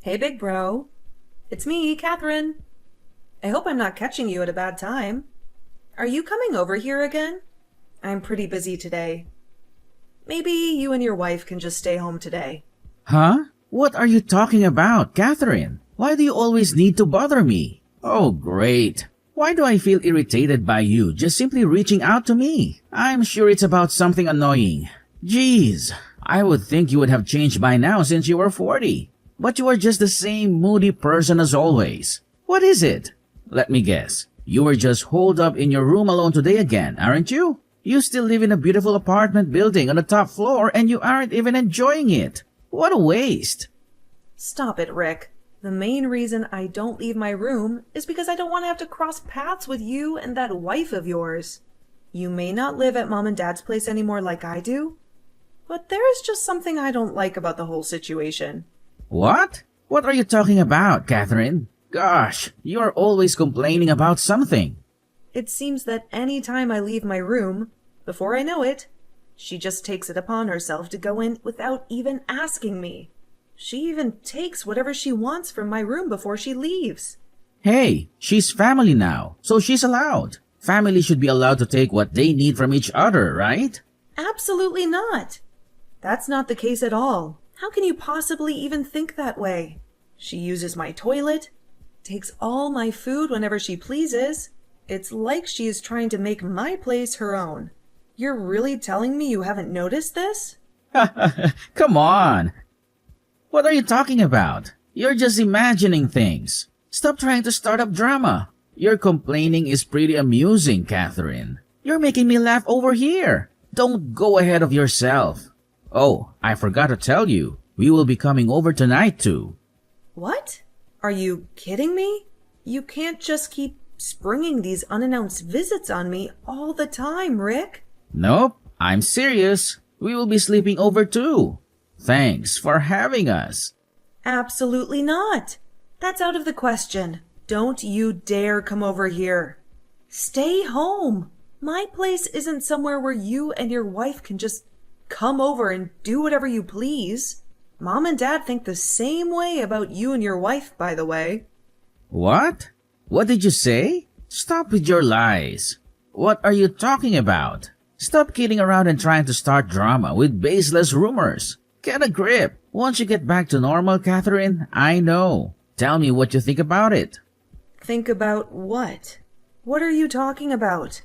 Hey, big bro. It's me, Catherine. I hope I'm not catching you at a bad time. Are you coming over here again? I'm pretty busy today. Maybe you and your wife can just stay home today. Huh? What are you talking about, Catherine? Why do you always need to bother me? Oh, great. Why do I feel irritated by you just simply reaching out to me? I'm sure it's about something annoying. Jeez, I would think you would have changed by now since you were 40. But you are just the same moody person as always. What is it? Let me guess. You were just holed up in your room alone today again, aren't you? You still live in a beautiful apartment building on the top floor and you aren't even enjoying it. What a waste. Stop it, Rick. The main reason I don't leave my room is because I don't want to have to cross paths with you and that wife of yours. You may not live at Mom and Dad's place anymore like I do, but there is just something I don't like about the whole situation. What? What are you talking about, Catherine? Gosh, you are always complaining about something. It seems that any time I leave my room, before I know it, she just takes it upon herself to go in without even asking me. She even takes whatever she wants from my room before she leaves. Hey, she's family now, so she's allowed. Family should be allowed to take what they need from each other, right? Absolutely not. That's not the case at all. How can you possibly even think that way? She uses my toilet, takes all my food whenever she pleases. It's like she is trying to make my place her own. You're really telling me you haven't noticed this? Come on. What are you talking about? You're just imagining things. Stop trying to start up drama. Your complaining is pretty amusing, Catherine. You're making me laugh over here. Don't go ahead of yourself. Oh, I forgot to tell you. We will be coming over tonight too. What? Are you kidding me? You can't just keep springing these unannounced visits on me all the time, Rick. Nope, I'm serious. We will be sleeping over too. Thanks for having us. Absolutely not. That's out of the question. Don't you dare come over here. Stay home. My place isn't somewhere where you and your wife can just come over and do whatever you please. Mom and Dad think the same way about you and your wife, by the way. What? What did you say? Stop with your lies. What are you talking about? Stop kidding around and trying to start drama with baseless rumors. Get a grip. Once you get back to normal, Catherine, I know. Tell me what you think about it. Think about what? What are you talking about?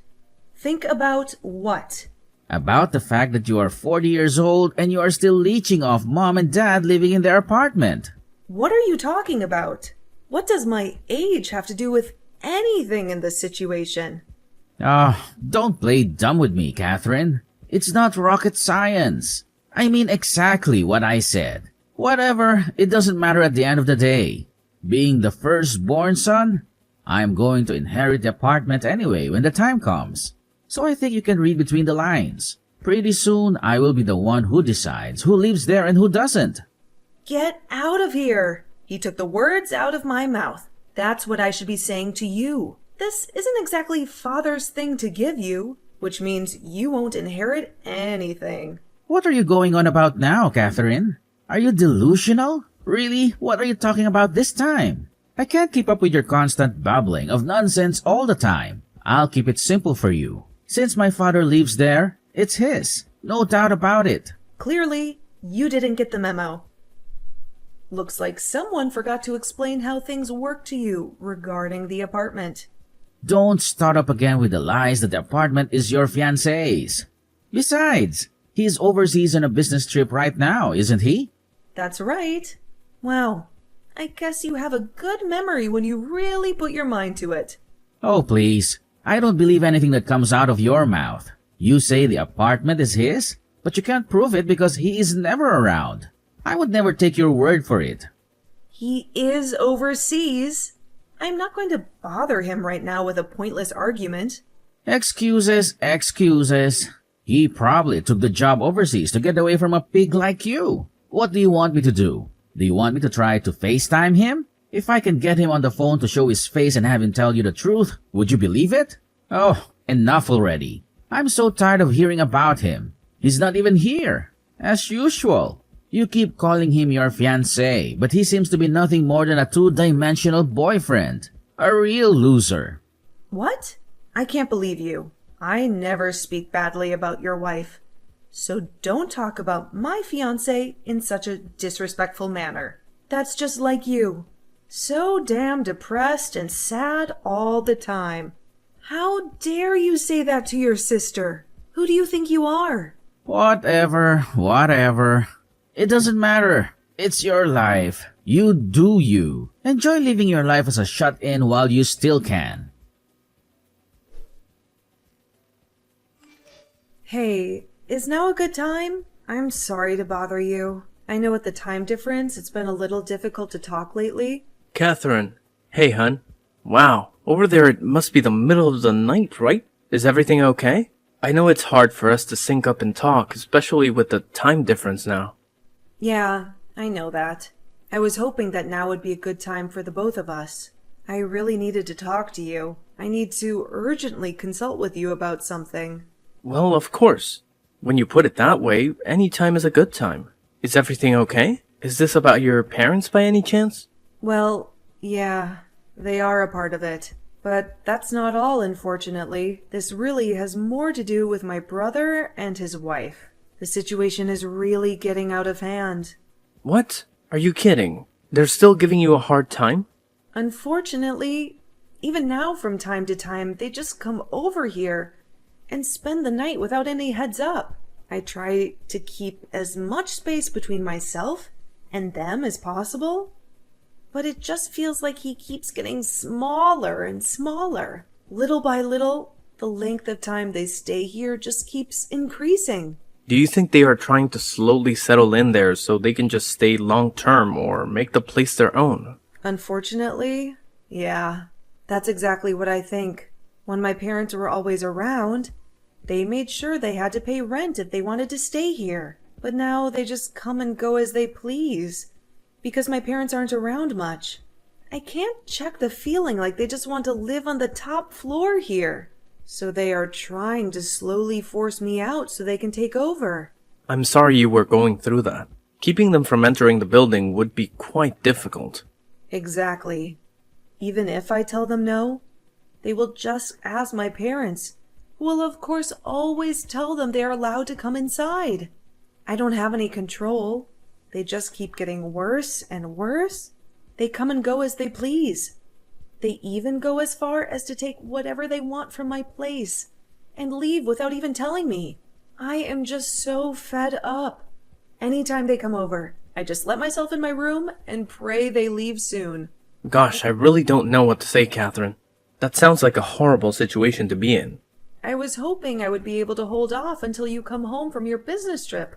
Think about what? About the fact that you are 40 years old and you are still leeching off Mom and Dad living in their apartment. What are you talking about? What does my age have to do with anything in this situation? Don't play dumb with me, Catherine. It's not rocket science. I mean exactly what I said. Whatever, it doesn't matter at the end of the day. Being the firstborn son, I'm going to inherit the apartment anyway when the time comes. So I think you can read between the lines. Pretty soon, I will be the one who decides who lives there and who doesn't. Get out of here! He took the words out of my mouth. That's what I should be saying to you. This isn't exactly Father's thing to give you, which means you won't inherit anything. What are you going on about now, Catherine? Are you delusional? Really? What are you talking about this time? I can't keep up with your constant babbling of nonsense all the time. I'll keep it simple for you. Since my father lives there, it's his. No doubt about it. Clearly, you didn't get the memo. Looks like someone forgot to explain how things work to you regarding the apartment. Don't start up again with the lies that the apartment is your fiancé's. Besides, he's overseas on a business trip right now, isn't he? That's right. Wow, I guess you have a good memory when you really put your mind to it. Oh, please. I don't believe anything that comes out of your mouth. You say the apartment is his, but you can't prove it because he is never around. I would never take your word for it. He is overseas. I'm not going to bother him right now with a pointless argument. Excuses, excuses. He probably took the job overseas to get away from a pig like you. What do you want me to do? Do you want me to try to FaceTime him? If I can get him on the phone to show his face and have him tell you the truth, would you believe it? Oh, enough already. I'm so tired of hearing about him. He's not even here. As usual. You keep calling him your fiancé, but he seems to be nothing more than a two-dimensional boyfriend. A real loser. What? I can't believe you. I never speak badly about your wife. So don't talk about my fiancé in such a disrespectful manner. That's just like you. So damn depressed and sad all the time. How dare you say that to your sister? Who do you think you are? Whatever. It doesn't matter. It's your life. You do you. Enjoy living your life as a shut-in while you still can. Hey, is now a good time? I'm sorry to bother you. I know with the time difference, it's been a little difficult to talk lately. Catherine. Hey, hun. Wow, over there it must be the middle of the night, right? Is everything okay? I know it's hard for us to sync up and talk, especially with the time difference now. Yeah, I know that. I was hoping that now would be a good time for the both of us. I really needed to talk to you. I need to urgently consult with you about something. Well, of course. When you put it that way, any time is a good time. Is everything okay? Is this about your parents by any chance? Well, yeah, they are a part of it. But that's not all, unfortunately. This really has more to do with my brother and his wife. The situation is really getting out of hand. What? Are you kidding? They're still giving you a hard time? Unfortunately, even now from time to time, they just come over here and spend the night without any heads up. I try to keep as much space between myself and them as possible, but it just feels like he keeps getting smaller and smaller. Little by little, the length of time they stay here just keeps increasing. Do you think they are trying to slowly settle in there so they can just stay long-term or make the place their own? Unfortunately, yeah, that's exactly what I think. When my parents were always around, they made sure they had to pay rent if they wanted to stay here. But now they just come and go as they please, because my parents aren't around much. I can't check the feeling like they just want to live on the top floor here. So they are trying to slowly force me out so they can take over. I'm sorry you were going through that. Keeping them from entering the building would be quite difficult. Exactly. Even if I tell them no, they will just ask my parents, who will of course always tell them they are allowed to come inside. I don't have any control. They just keep getting worse and worse. They come and go as they please. They even go as far as to take whatever they want from my place and leave without even telling me. I am just so fed up. Anytime they come over, I just let myself in my room and pray they leave soon. Gosh, I really don't know what to say, Catherine. That sounds like a horrible situation to be in. I was hoping I would be able to hold off until you come home from your business trip,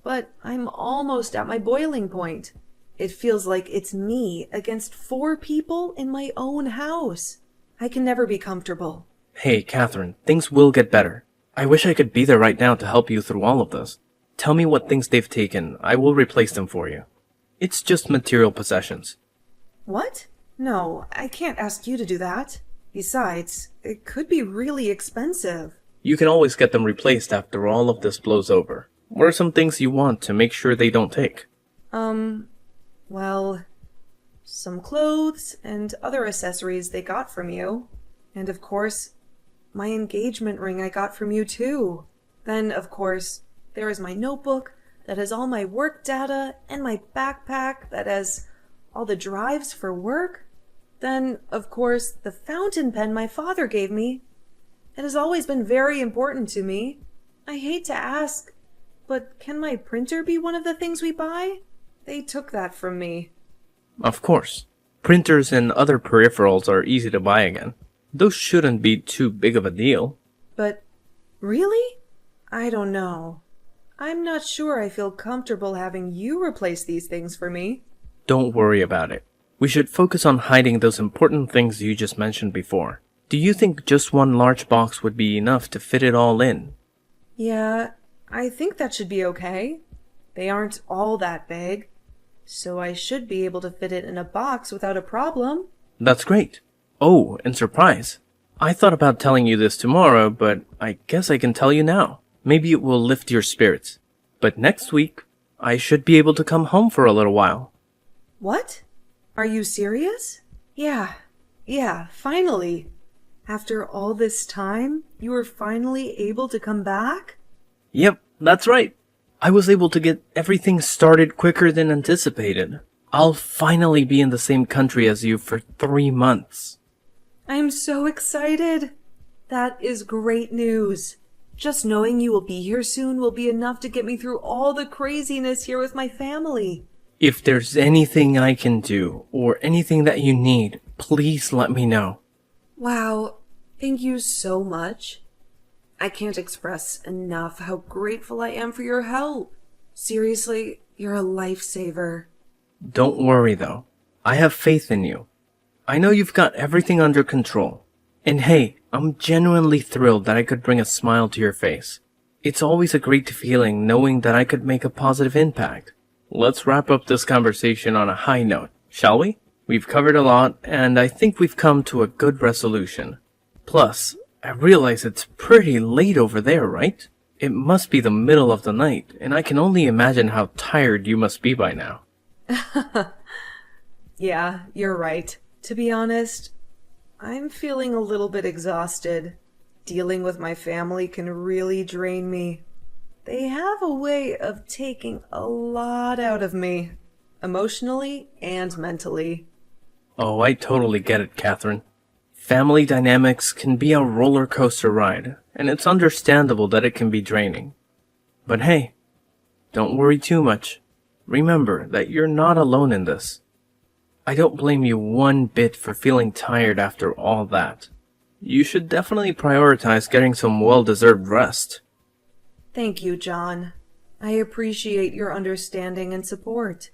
but I'm almost at my boiling point. It feels like it's me against 4 people in my own house. I can never be comfortable. Hey, Catherine, things will get better. I wish I could be there right now to help you through all of this. Tell me what things they've taken. I will replace them for you. It's just material possessions. What? No, I can't ask you to do that. Besides, it could be really expensive. You can always get them replaced after all of this blows over. What are some things you want to make sure they don't take? Well, some clothes and other accessories they got from you. And of course, my engagement ring I got from you too. Then, of course, there is my notebook that has all my work data and my backpack that has all the drives for work. Then, of course, the fountain pen my father gave me. It has always been very important to me. I hate to ask, but can my printer be one of the things we buy? They took that from me. Of course. Printers and other peripherals are easy to buy again. Those shouldn't be too big of a deal. But, really? I don't know. I'm not sure I feel comfortable having you replace these things for me. Don't worry about it. We should focus on hiding those important things you just mentioned before. Do you think just one large box would be enough to fit it all in? Yeah, I think that should be okay. They aren't all that big, so I should be able to fit it in a box without a problem. That's great. Oh, and surprise. I thought about telling you this tomorrow, but I guess I can tell you now. Maybe it will lift your spirits. But next week, I should be able to come home for a little while. What? Are you serious? Yeah, finally. After all this time, you were finally able to come back? Yep, that's right. I was able to get everything started quicker than anticipated. I'll finally be in the same country as you for 3 months. I'm so excited. That is great news. Just knowing you will be here soon will be enough to get me through all the craziness here with my family. If there's anything I can do, or anything that you need, please let me know. Wow, thank you so much. I can't express enough how grateful I am for your help. Seriously, you're a lifesaver. Don't worry though. I have faith in you. I know you've got everything under control. And hey, I'm genuinely thrilled that I could bring a smile to your face. It's always a great feeling knowing that I could make a positive impact. Let's wrap up this conversation on a high note, shall we? We've covered a lot, and I think we've come to a good resolution. Plus, I realize it's pretty late over there, right? It must be the middle of the night, and I can only imagine how tired you must be by now. Yeah, you're right. To be honest, I'm feeling a little bit exhausted. Dealing with my family can really drain me. They have a way of taking a lot out of me, emotionally and mentally. Oh, I totally get it, Catherine. Family dynamics can be a roller coaster ride, and it's understandable that it can be draining. But hey, don't worry too much. Remember that you're not alone in this. I don't blame you one bit for feeling tired after all that. You should definitely prioritize getting some well-deserved rest. Thank you, John. I appreciate your understanding and support.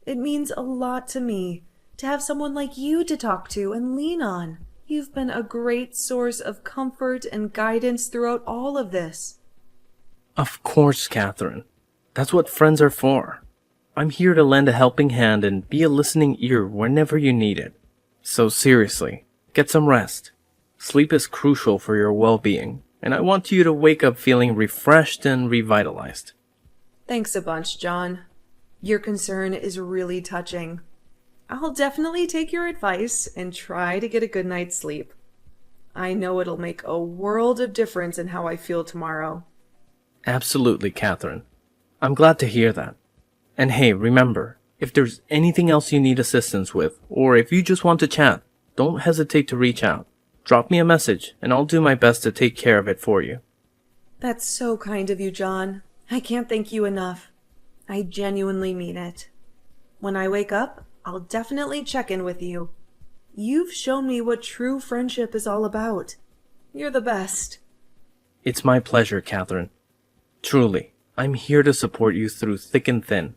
It means a lot to me to have someone like you to talk to and lean on. You've been a great source of comfort and guidance throughout all of this. Of course, Catherine. That's what friends are for. I'm here to lend a helping hand and be a listening ear whenever you need it. So seriously, get some rest. Sleep is crucial for your well-being, and I want you to wake up feeling refreshed and revitalized. Thanks a bunch, John. Your concern is really touching. I'll definitely take your advice and try to get a good night's sleep. I know it'll make a world of difference in how I feel tomorrow. Absolutely, Catherine. I'm glad to hear that. And hey, remember, if there's anything else you need assistance with, or if you just want to chat, don't hesitate to reach out. Drop me a message, and I'll do my best to take care of it for you. That's so kind of you, John. I can't thank you enough. I genuinely mean it. When I wake up, I'll definitely check in with you. You've shown me what true friendship is all about. You're the best. It's my pleasure, Catherine. Truly, I'm here to support you through thick and thin.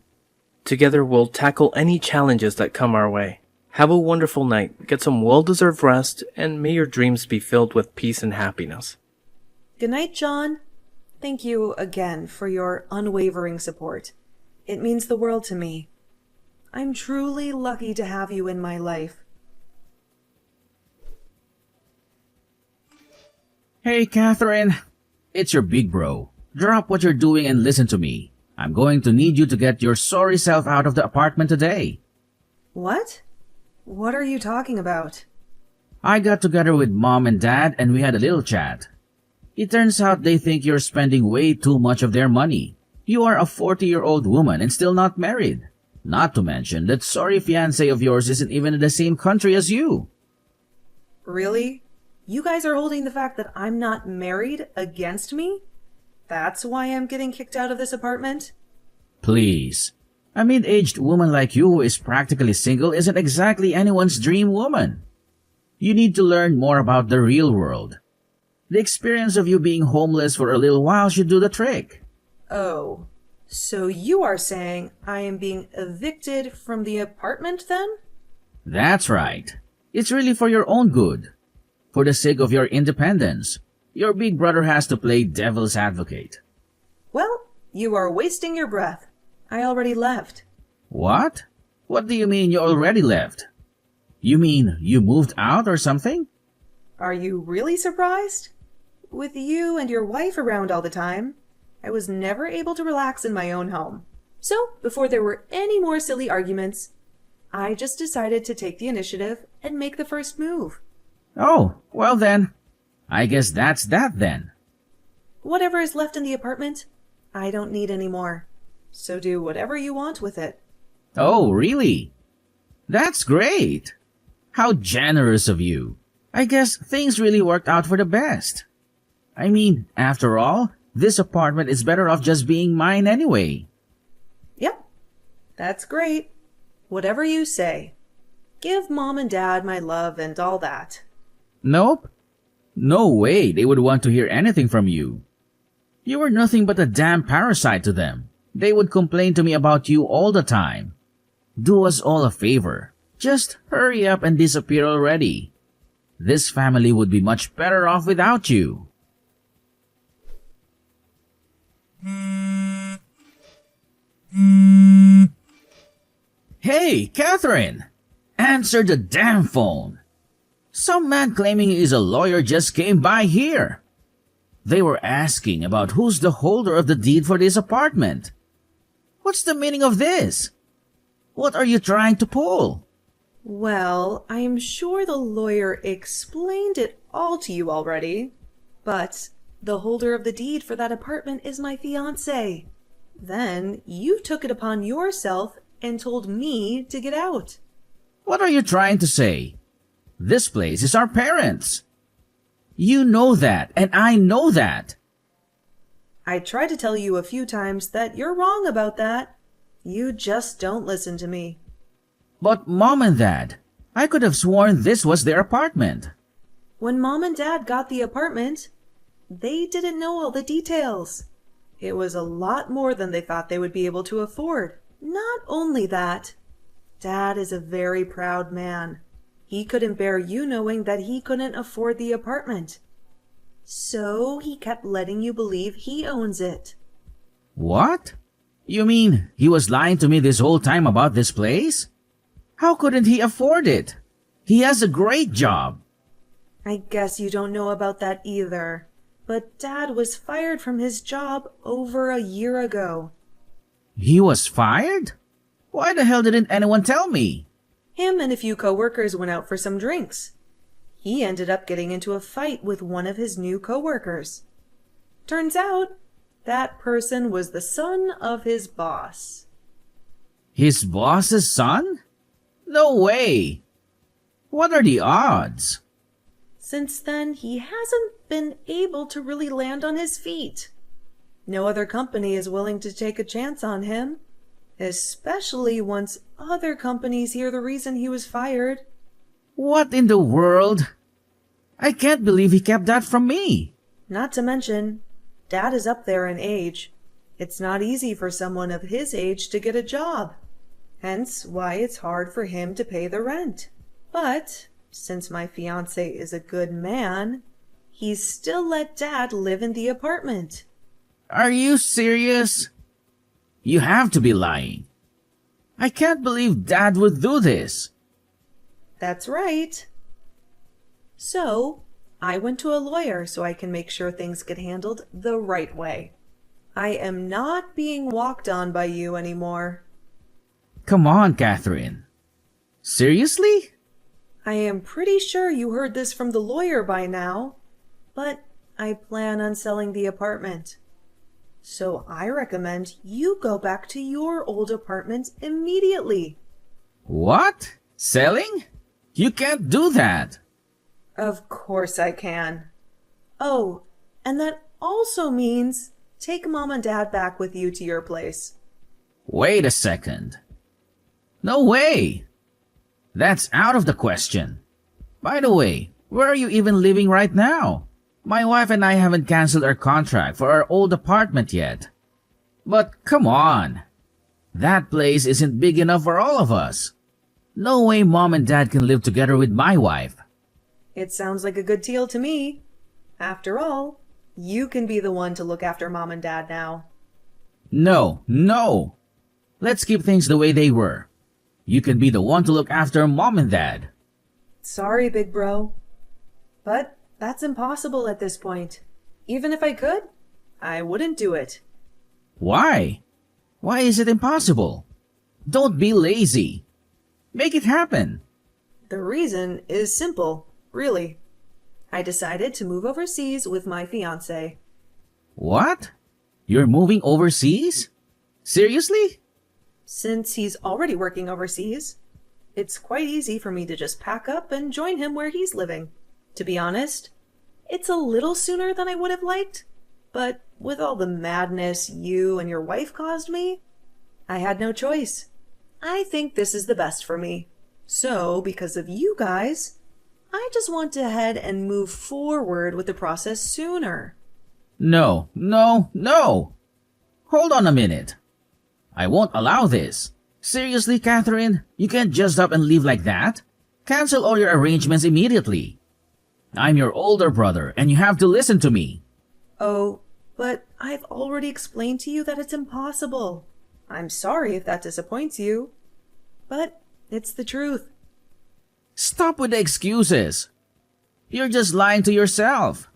Together we'll tackle any challenges that come our way. Have a wonderful night, get some well-deserved rest, and may your dreams be filled with peace and happiness. Good night, John. Thank you again for your unwavering support. It means the world to me. I'm truly lucky to have you in my life. Hey, Catherine. It's your big bro. Drop what you're doing and listen to me. I'm going to need you to get your sorry self out of the apartment today. What? What are you talking about? I got together with Mom and Dad and we had a little chat. It turns out they think you're spending way too much of their money. You are a 40-year-old woman and still not married. Not to mention that sorry fiancé of yours isn't even in the same country as you. Really? You guys are holding the fact that I'm not married against me? That's why I'm getting kicked out of this apartment? Please. A mid-aged woman like you who is practically single isn't exactly anyone's dream woman. You need to learn more about the real world. The experience of you being homeless for a little while should do the trick. Oh, so you are saying I am being evicted from the apartment then? That's right. It's really for your own good. For the sake of your independence. Your big brother has to play devil's advocate. Well, you are wasting your breath. I already left. What? What do you mean you already left? You mean you moved out or something? Are you really surprised? With you and your wife around all the time, I was never able to relax in my own home. So, before there were any more silly arguments, I just decided to take the initiative and make the first move. Oh, well then. I guess that's that then. Whatever is left in the apartment, I don't need anymore. So do whatever you want with it. Oh, really? That's great. How generous of you. I guess things really worked out for the best. I mean, after all, this apartment is better off just being mine anyway. Yep, that's great. Whatever you say. Give Mom and Dad my love and all that. Nope. No way they would want to hear anything from you. You were nothing but a damn parasite to them. They would complain to me about you all the time. Do us all a favor. Just hurry up and disappear already. This family would be much better off without you. Hey, Catherine! Answer the damn phone. Some man claiming he is a lawyer just came by here. They were asking about who's the holder of the deed for this apartment. What's the meaning of this? What are you trying to pull? Well, I'm sure the lawyer explained it all to you already. But the holder of the deed for that apartment is my fiancé. Then you took it upon yourself and told me to get out. What are you trying to say? This place is our parents'. You know that, and I know that. I tried to tell you a few times that you're wrong about that. You just don't listen to me. But Mom and Dad, I could have sworn this was their apartment. When Mom and Dad got the apartment, they didn't know all the details. It was a lot more than they thought they would be able to afford. Not only that, Dad is a very proud man. He couldn't bear you knowing that he couldn't afford the apartment. So he kept letting you believe he owns it. What? You mean he was lying to me this whole time about this place? How couldn't he afford it? He has a great job. I guess you don't know about that either. But Dad was fired from his job over a year ago. He was fired? Why the hell didn't anyone tell me? Him and a few coworkers went out for some drinks. He ended up getting into a fight with one of his new coworkers. Turns out, that person was the son of his boss. His boss's son? No way! What are the odds? Since then, he hasn't been able to really land on his feet. No other company is willing to take a chance on him, especially once other companies hear the reason he was fired. What in the world? I can't believe he kept that from me. Not to mention, Dad is up there in age. It's not easy for someone of his age to get a job. Hence why it's hard for him to pay the rent. But since my fiancé is a good man, he's still let Dad live in the apartment. Are you serious? You have to be lying. I can't believe Dad would do this. That's right. So, I went to a lawyer so I can make sure things get handled the right way. I am not being walked on by you anymore. Come on, Catherine. Seriously? I am pretty sure you heard this from the lawyer by now, but I plan on selling the apartment. So I recommend you go back to your old apartment immediately. What? Selling? You can't do that. Of course I can. Oh, and that also means take Mom and Dad back with you to your place. Wait a second. No way. That's out of the question. By the way, where are you even living right now? My wife and I haven't canceled our contract for our old apartment yet. But come on. That place isn't big enough for all of us. No way Mom and Dad can live together with my wife. It sounds like a good deal to me. After all, you can be the one to look after Mom and Dad now. No. Let's keep things the way they were. You can be the one to look after Mom and Dad. Sorry, big bro. But that's impossible at this point. Even if I could, I wouldn't do it. Why? Why is it impossible? Don't be lazy. Make it happen. The reason is simple, really. I decided to move overseas with my fiancé. What? You're moving overseas? Seriously? Since he's already working overseas, it's quite easy for me to just pack up and join him where he's living. To be honest, it's a little sooner than I would have liked, but with all the madness you and your wife caused me, I had no choice. I think this is the best for me. So, because of you guys, I just want to head and move forward with the process sooner. No, no, no. Hold on a minute. I won't allow this. Seriously, Catherine? You can't just up and leave like that? Cancel all your arrangements immediately. I'm your older brother, and you have to listen to me. Oh, but I've already explained to you that it's impossible. I'm sorry if that disappoints you, but it's the truth. Stop with the excuses. You're just lying to yourself.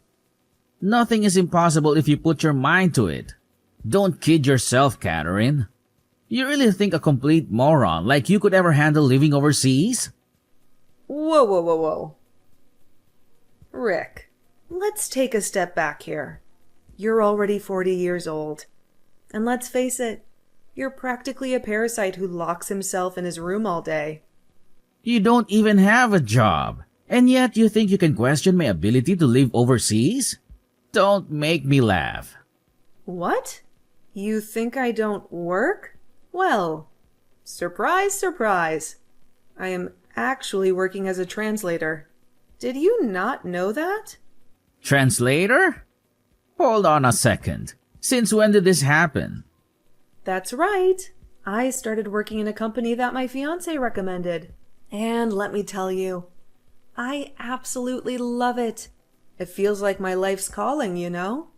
Nothing is impossible if you put your mind to it. Don't kid yourself, Catherine. You really think a complete moron like you could ever handle living overseas? Whoa, whoa, whoa, whoa. Rick, let's take a step back here. You're already 40 years old. And let's face it, you're practically a parasite who locks himself in his room all day. You don't even have a job, and yet you think you can question my ability to live overseas? Don't make me laugh. What? You think I don't work? Well, surprise, surprise. I am actually working as a translator. Did you not know that? Translator? Hold on a second. Since when did this happen? That's right. I started working in a company that my fiancé recommended. And let me tell you, I absolutely love it. It feels like my life's calling, you know?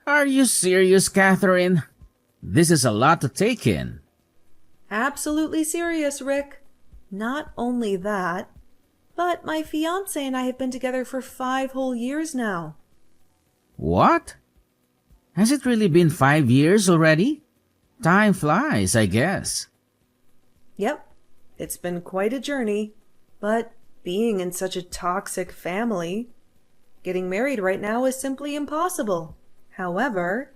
Are you serious, Catherine? This is a lot to take in. Absolutely serious, Rick. Not only that, but my fiancé and I have been together for 5 whole years now. What? Has it really been 5 years already? Time flies, I guess. Yep, it's been quite a journey, but being in such a toxic family, getting married right now is simply impossible. However,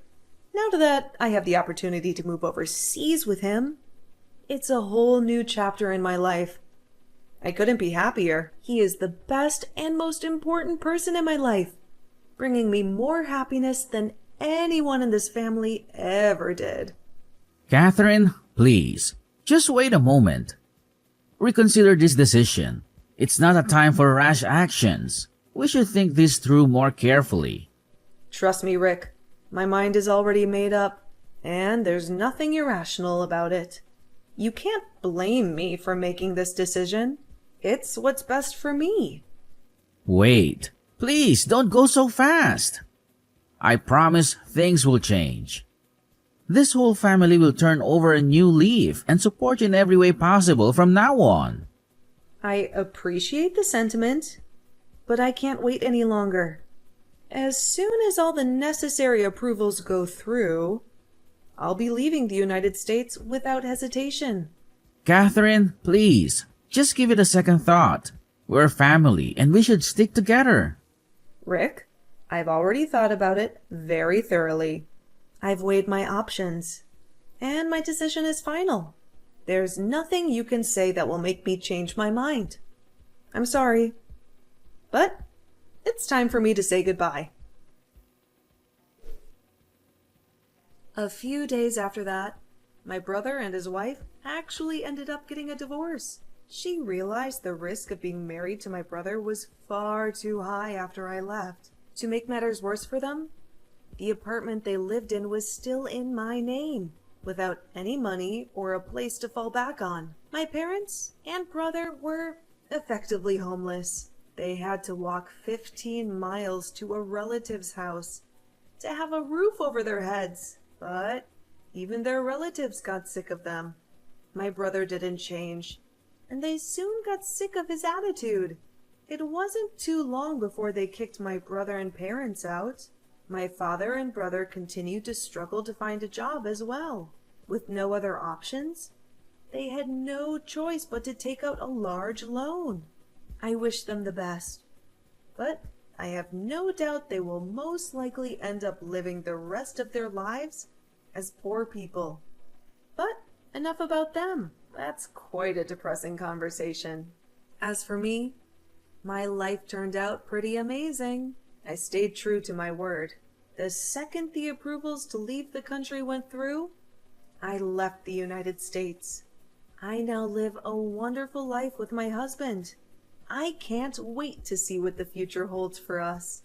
now that I have the opportunity to move overseas with him, it's a whole new chapter in my life. I couldn't be happier. He is the best and most important person in my life, bringing me more happiness than anyone in this family ever did. Catherine, please, just wait a moment. Reconsider this decision. It's not a time for rash actions. We should think this through more carefully. Trust me, Rick. My mind is already made up, and there's nothing irrational about it. You can't blame me for making this decision. It's what's best for me. Wait, please don't go so fast. I promise things will change. This whole family will turn over a new leaf and support you in every way possible from now on. I appreciate the sentiment, but I can't wait any longer. As soon as all the necessary approvals go through, I'll be leaving the United States without hesitation. Catherine, please, just give it a second thought. We're family and we should stick together. Rick, I've already thought about it very thoroughly. I've weighed my options, and my decision is final. There's nothing you can say that will make me change my mind. I'm sorry, but it's time for me to say goodbye. A few days after that, my brother and his wife actually ended up getting a divorce. She realized the risk of being married to my brother was far too high after I left. To make matters worse for them, the apartment they lived in was still in my name, without any money or a place to fall back on. My parents and brother were effectively homeless. They had to walk 15 miles to a relative's house to have a roof over their heads, but even their relatives got sick of them. My brother didn't change, and they soon got sick of his attitude. It wasn't too long before they kicked my brother and parents out. My father and brother continued to struggle to find a job as well. with no other options. They had no choice but to take out a large loan. I wish them the best, but I have no doubt they will most likely end up living the rest of their lives as poor people. But enough about them. That's quite a depressing conversation. As for me, my life turned out pretty amazing. I stayed true to my word. The second the approvals to leave the country went through, I left the United States. I now live a wonderful life with my husband. I can't wait to see what the future holds for us.